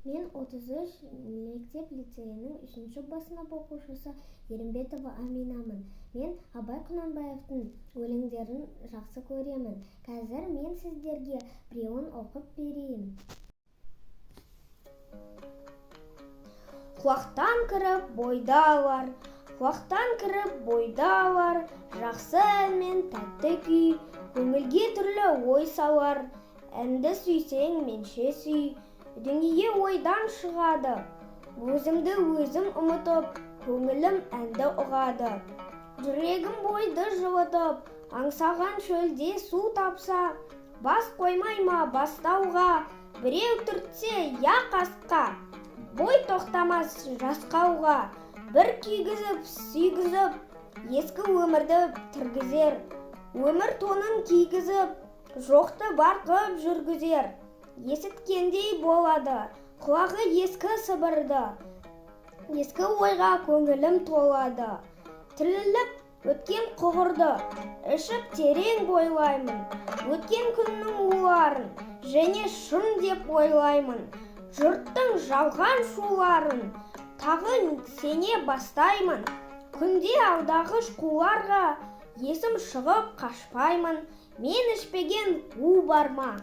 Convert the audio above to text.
Мен 33 мектеп лицейінің 3-ші Б сынып оқушысы Ерімбетова Аминамын. Мен Абай Құнанбаевтың өлеңдерін жақсы көремін. Қазір мен сіздерге біреуін оқып берейін. Құлақтан кіріп бойда алар, құлақтан кіріп бойда алар, жақсы ән мен тәтті күй, көңілге түрлі ой салар. Әнді сүйсең менше сүй, дүние ойдан шығады. Өзімді өзім ұмытып, көңілім әнді ұғады. Жүрегім бойды жылытып, аңсаған шөлде су тапса, бас қоймай ма бастауға, біреу түртсе я қасқа, бой тоқтамас жасқауға, бір күйгізіп, сүйгізіп, ескі өмірді тіргізер, өмір тонын кигізіп, жоқты бар қып жүргізер. Есіткендей болады, құлағы ескі сыбырды, ескі ойға көңілім толады. Тіріліп өткен құғырды, ішіп терең бойлаймын, өткен күннің уларын, және шын деп ойлаймын. Жұрттың жалған шуларын, тағы сене бастаймын. Күнде алдағыш қуларға, есім шығып қашпаймын. Мен ішпеген у бар ма?